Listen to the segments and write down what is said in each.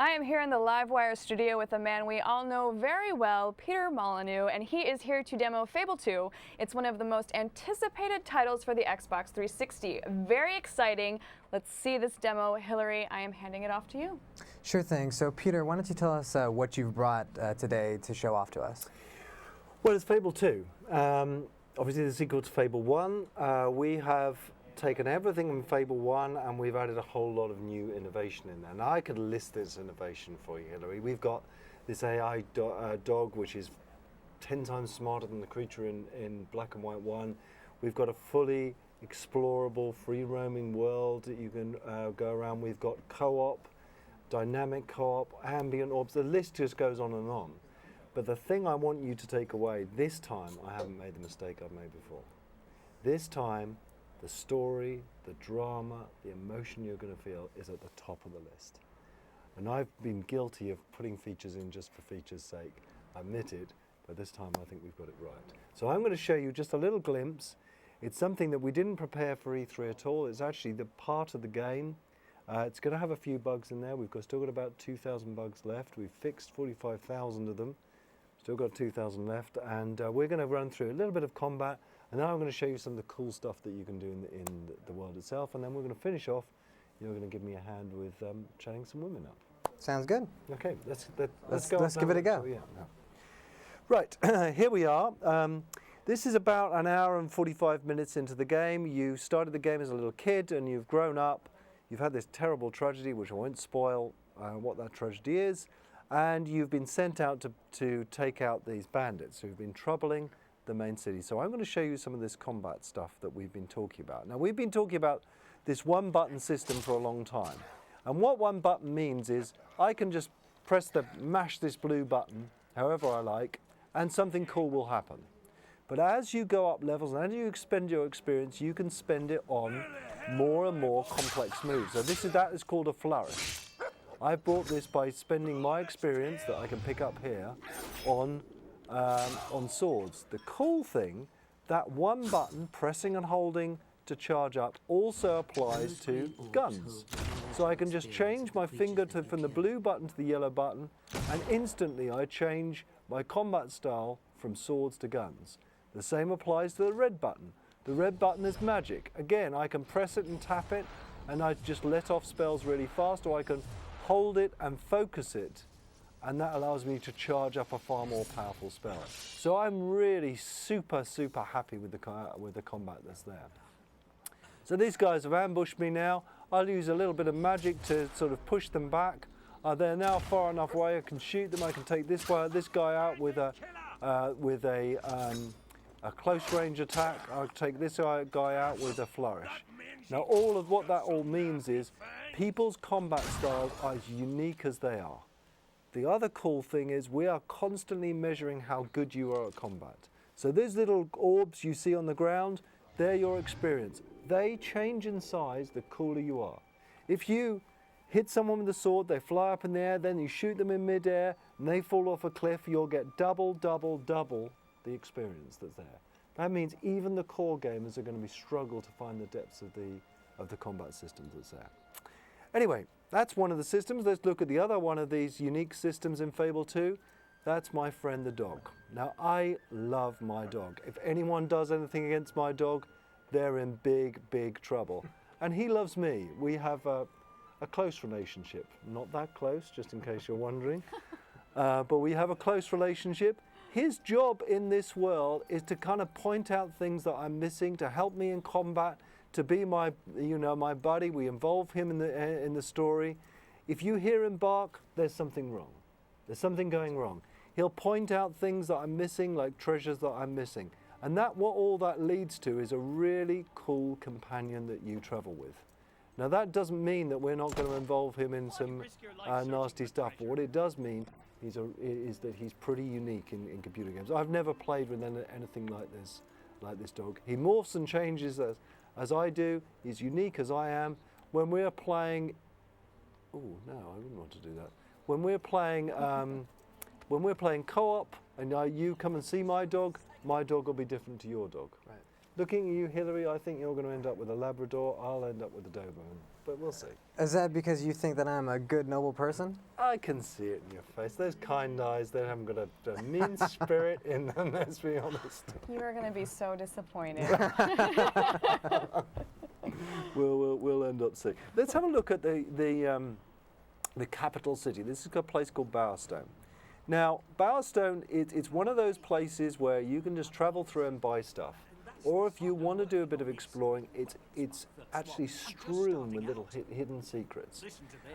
I am here in the LiveWire studio with a man we all know very well, Peter Molyneux, and he is here to demo Fable 2. It's one of the most anticipated titles for the Xbox 360. Very exciting. Let's see this demo. Hillary, I am handing it off to you. Sure thing. So Peter, why don't you tell us what you've brought today to show off to us? Well, it's Fable 2. Obviously the sequel to Fable 1. We have taken everything in Fable 1 and we've added a whole lot of new innovation in there. Now I could list this innovation for you, Hillary. We've got this AI dog which is 10 times smarter than the creature in Black and White 1. We've got a fully explorable, free-roaming world that you can go around. We've got co-op, dynamic co-op, ambient orbs. The list just goes on and on. But the thing I want you to take away this time, I haven't made the mistake I've made before. This time, the story, the drama, the emotion you're going to feel is at the top of the list. And I've been guilty of putting features in just for feature's sake. I admit it, but this time I think we've got it right. So I'm going to show you just a little glimpse. It's something that we didn't prepare for E3 at all. It's actually the part of the game. It's going to have a few bugs in there. We've still got about 2,000 bugs left. We've fixed 45,000 of them. Still got 2,000 left, and we're going to run through a little bit of combat, and then I'm going to show you some of the cool stuff that you can do in the world itself, and then we're going to finish off. You're going to give me a hand with chatting some women up. Sounds good. Okay, let's give it a go. So, yeah, no. Right, here we are. This is about an hour and 45 minutes into the game. You started the game as a little kid, and you've grown up. You've had this terrible tragedy, which I won't spoil what that tragedy is. And you've been sent out to take out these bandits who've been troubling the main city. So I'm going to show you some of this combat stuff that we've been talking about. Now, we've been talking about this one button system for a long time. And what one button means is I can just mash this blue button however I like, and something cool will happen. But as you go up levels and as you expend your experience, you can spend it on more and more complex moves. So that is called a flourish. I've brought this by spending my experience that I can pick up here on swords. The cool thing, that one button, pressing and holding to charge up, also applies to guns. So I can just change my finger from the blue button to the yellow button, and instantly I change my combat style from swords to guns. The same applies to the red button. The red button is magic. Again, I can press it and tap it, and I just let off spells really fast, or I can hold it and focus it, and that allows me to charge up a far more powerful spell. So I'm really super happy with the combat that's there. So these guys have ambushed me now. I'll use a little bit of magic to sort of push them back. They're now far enough away I can shoot them. I can take this guy out with a close range attack. I'll take this guy out with a flourish. Now what that all means is people's combat styles are as unique as they are. The other cool thing is we are constantly measuring how good you are at combat. So those little orbs you see on the ground, they're your experience. They change in size the cooler you are. If you hit someone with a sword, they fly up in the air, then you shoot them in midair and they fall off a cliff, you'll get double the experience that's there. That means even the core gamers are going to struggle to find the depths of the combat systems that's there. Anyway, that's one of the systems. Let's look at the other one of these unique systems in Fable 2. That's my friend the dog. Now, I love my dog. If anyone does anything against my dog, they're in big trouble. And he loves me. We have a close relationship. Not that close, just in case you're wondering. But we have a close relationship. His job in this world is to kind of point out things that I'm missing, to help me in combat, to be my buddy. We involve him in the story. If you hear him bark, there's something wrong. There's something going wrong. He'll point out things that I'm missing, like treasures that I'm missing. And what all that leads to is a really cool companion that you travel with. Now that doesn't mean that we're not going to involve him in some nasty stuff, but what it does mean is that he's pretty unique in computer games. I've never played with anything like this dog. He morphs and changes as I do. He's unique as I am. When we're playing, oh no, I wouldn't want to do that. When we're playing co-op, and you come and see my dog will be different to your dog. Right. Looking at you, Hillary, I think you're going to end up with a Labrador. I'll end up with a Doberman, but we'll see. Is that because you think that I'm a good, noble person? I can see it in your face. Those kind eyes, they haven't got a mean spirit in them, let's be honest. You are going to be so disappointed. We'll end up seeing. Let's have a look at the capital city. This is a place called Bowerstone. Now, Bowerstone, it's one of those places where you can just travel through and buy stuff. Or if you want to do a bit of exploring, it's actually strewn with little hidden secrets.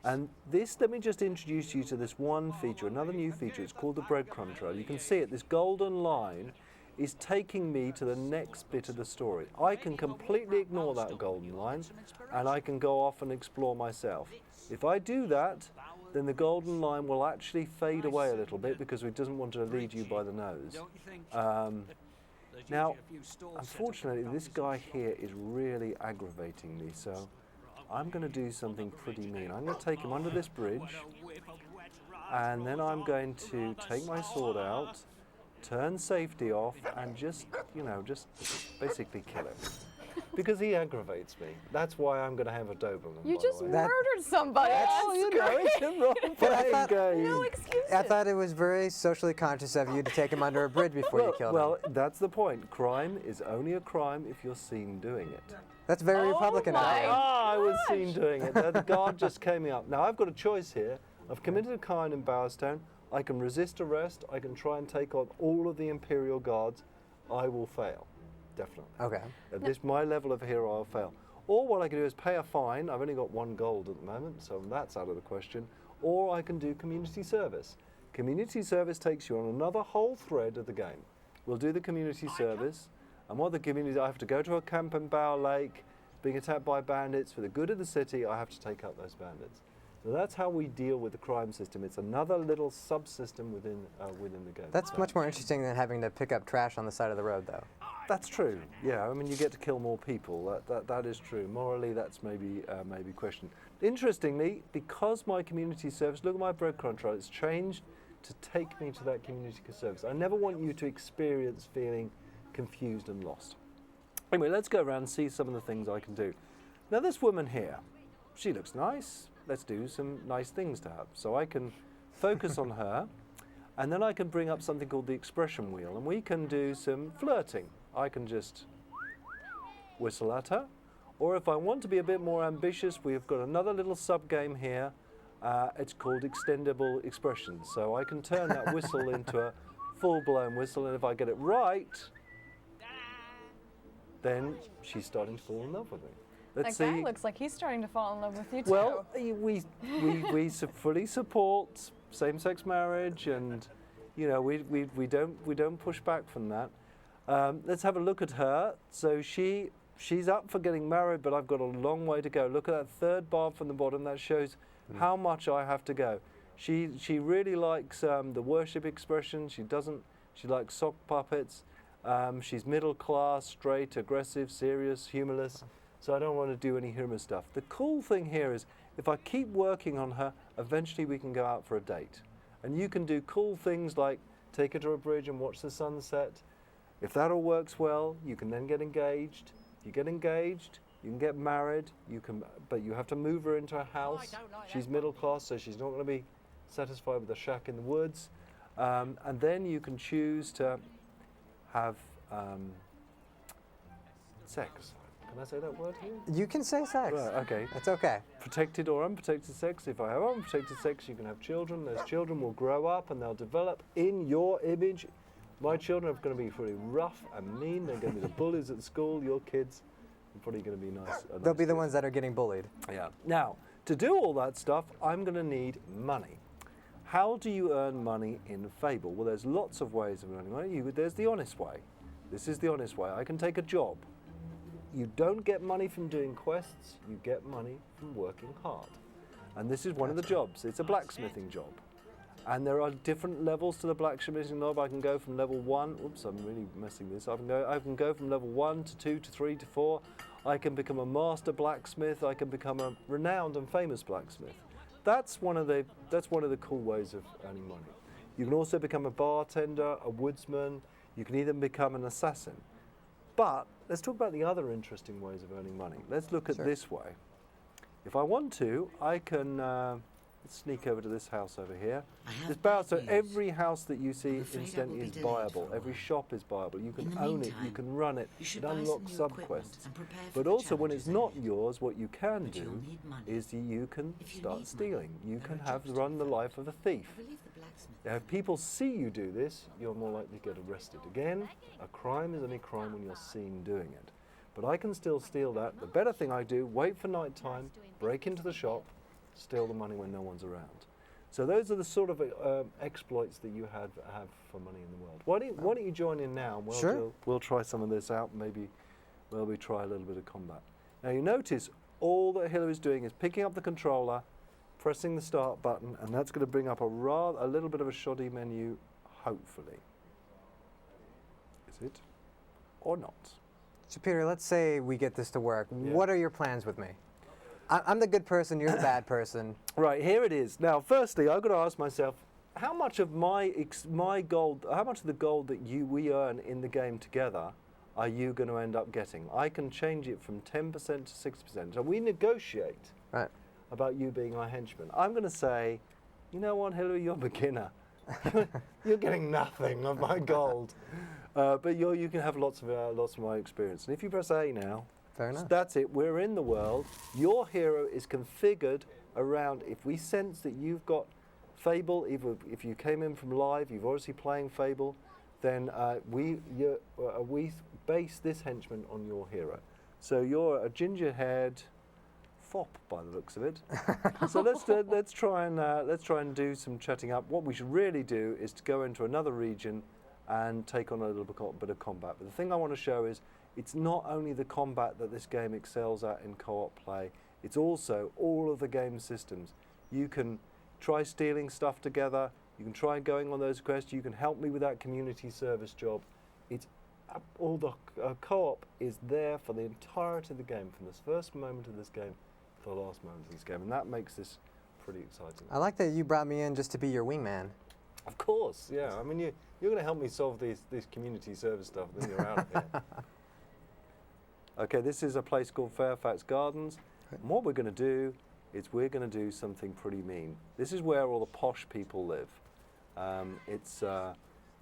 And this, let me just introduce you to this one feature, another new feature. It's called the breadcrumb trail. You can see it, this golden line is taking me to the next bit of the story. I can completely ignore that golden line and I can go off and explore myself. If I do that, then the golden line will actually fade away a little bit because it doesn't want to lead you by the nose. Now, unfortunately, this guy here is really aggravating me, so I'm going to do something pretty mean. I'm going to take him under this bridge, and then I'm going to take my sword out, turn safety off, and just basically kill him. Because he aggravates me. That's why I'm going to have a Doberman. You just That- murdered somebody. Oh, you know, it's a role-playing game. No excuses. I thought it was very socially conscious of you to take him under a bridge before you killed him. Well, that's the point. Crime is only a crime if you're seen doing it. That's very Republican of my you. I was seen doing it. The guard just came me up. Now, I've got a choice here. I've committed a crime in Bowerstone. I can resist arrest. I can try and take on all of the Imperial Guards. I will fail. Definitely. Okay. At this my level of hero, I'll fail. Or what I can do is pay a fine. I've only got 1 gold at the moment, so that's out of the question. Or I can do community service. Community service takes you on another whole thread of the game. We'll do the community service, and what the community, I have to go to a camp in Bower Lake, being attacked by bandits. For the good of the city, I have to take out those bandits. So that's how we deal with the crime system. It's another little subsystem within the game. That's much more interesting than having to pick up trash on the side of the road, though. That's true. Yeah, I mean, you get to kill more people. That is true. Morally, that's maybe questioned. Interestingly, because my community service, look at my breadcrumb trail, it's changed to take me to that community service. I never want you to experience feeling confused and lost. Anyway, let's go around and see some of the things I can do. Now, this woman here, she looks nice. Let's do some nice things to her. So I can focus on her, and then I can bring up something called the expression wheel, and we can do some flirting. I can just whistle at her, or if I want to be a bit more ambitious, we've got another little sub-game here. It's called extendable expressions. So I can turn that whistle into a full-blown whistle, and if I get it right, then she's starting to fall in love with me. Let's That see. guy looks like he's starting to fall in love with you too. Well, we fully support same-sex marriage, and we don't push back from that. Let's have a look at her. So she's up for getting married, but I've got a long way to go. Look at that third bar from the bottom. That shows how much I have to go. She really likes the worship expression. She likes sock puppets. She's middle class, straight, aggressive, serious, humorless. So I don't want to do any humor stuff. The cool thing here is if I keep working on her, eventually we can go out for a date. And you can do cool things like take her to a bridge and watch the sunset. If that all works well, you can then get engaged. If you get engaged, you can get married. But you have to move her into a house. She's middle class, so she's not going to be satisfied with a shack in the woods. And then you can choose to have sex. Can I say that word here? You can say sex. Right, okay. That's okay. Protected or unprotected sex. If I have unprotected sex, you can have children. Those children will grow up and they'll develop in your image. My children are going to be pretty rough and mean. They're going to be the bullies at school. Your kids are probably going to be nice. They'll be the ones that are getting bullied. Yeah. Now, to do all that stuff, I'm going to need money. How do you earn money in Fable? Well, there's lots of ways of earning money. There's the honest way. This is the honest way. I can take a job. You don't get money from doing quests, you get money from working hard. And this is one of the jobs. It's a blacksmithing job. And there are different levels to the blacksmithing job. I can go from level 1, oops, I'm really messing this up. I can go from level 1 to 2 to 3 to 4. I can become a master blacksmith. I can become a renowned and famous blacksmith. That's one of the cool ways of earning money. You can also become a bartender, a woodsman. You can even become an assassin. But let's talk about the other interesting ways of earning money. Let's look at Sure. this way. If I want to, I can let's sneak over to this house over here. This Bowerstone, every house that you see incidentally is buyable. Every shop is buyable. You can own it, you can run it, it unlocks subquests. But also when it's not yours, what you can do is you can start stealing. You can run the life of a thief. Now, if people see you do this, you're more likely to get arrested. Again, a crime is only a crime when you're seen doing it. But I can still steal that. The better thing I do, wait for night time, break into the shop, steal the money when no one's around. So those are the sort of exploits that you have for money in the world. Why don't you join in now? And Sure. We'll try some of this out. Maybe we try a little bit of combat. Now you notice all that Hillary's doing is picking up the controller, pressing the start button, and that's going to bring up a little bit of a shoddy menu, hopefully. Is it? Or not? So Peter, let's say we get this to work. Yeah. What are your plans with me? I'm the good person, you're the bad person. Right, here it is. Now, firstly, I've got to ask myself, how much of my gold, how much of the gold that we earn in the game together are you going to end up getting? I can change it from 10% to 60%. So we negotiate Right. about you being our henchman. I'm going to say, you know what, Hillary, you're a beginner. You're getting nothing of my gold. But you can have lots of my experience. And if you press A now, Fair enough. that's it. We're in the world. Your hero is configured around, if we sense that you've got Fable, if you came in from live, you've obviously playing Fable, then we base this henchman on your hero. So you're a ginger-haired fop by the looks of it. So let's try and do some chatting up. What we should really do is to go into another region and take on a little bit of combat. But the thing I want to show is it's not only the combat that this game excels at in co-op play, it's also all of the game systems. You can try stealing stuff together, you can try going on those quests, you can help me with that community service job. It's all the co-op is there for the entirety of the game, from this first moment of this game to the last moment of this game, and that makes this pretty exciting. I like that you brought me in just to be your wingman. Of course, yeah. I mean, you're going to help me solve this community service stuff, then you're out of here. Okay, this is a place called Fairfax Gardens. And what we're going to do is we're going to do something pretty mean. This is where all the posh people live.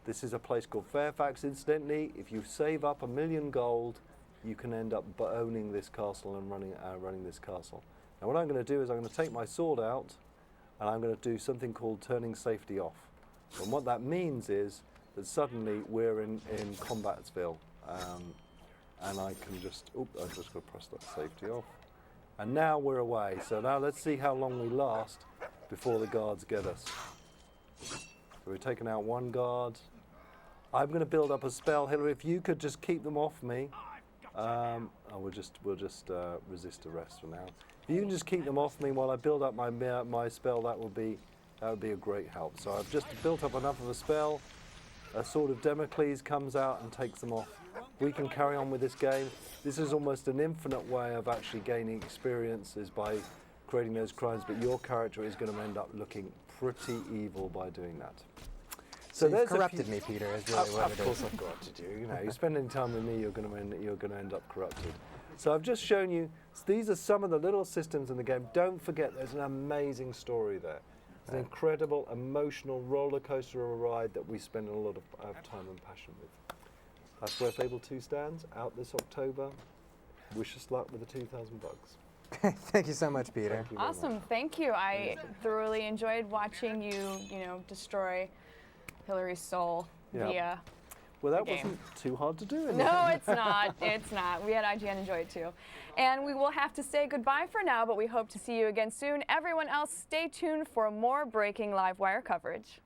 This is a place called Fairfax. Incidentally, if you save up 1 million gold, you can end up owning this castle and running this castle. Now, what I'm going to do is I'm going to take my sword out, and I'm going to do something called turning safety off. And what that means is that suddenly we're in Combatsville, and I can just, I've just got to press that safety off. And now we're away. So now let's see how long we last before the guards get us. So we've taken out one guard. I'm going to build up a spell. Hillary, if you could just keep them off me. We'll just resist arrest for now. If you can just keep them off me while I build up my spell, that would be a great help. So I've just built up enough of a spell. A sword of Damocles comes out and takes them off. We can carry on with this game. This is almost an infinite way of actually gaining experiences by creating those crimes, but your character is going to end up looking pretty evil by doing that. So you've corrupted me, Peter, is really what it is. Of course I've corrupted you. You know, you're spending time with me, you're going to end up corrupted. So I've just shown you, these are some of the little systems in the game. Don't forget, there's an amazing story there. It's an incredible, emotional roller coaster of a ride that we spend a lot of time and passion with. That's where Fable 2 stands, out this October. Wish us luck with the 2,000 bugs. Thank you so much, Peter. Thank you very Awesome, much. thank you. I thoroughly enjoyed watching you, destroy Hillary's soul Yeah. via Well, that game. wasn't too hard to do. No, it's not. It's not. We at IGN enjoy it too. And we will have to say goodbye for now, but we hope to see you again soon. Everyone else, stay tuned for more breaking LiveWire coverage.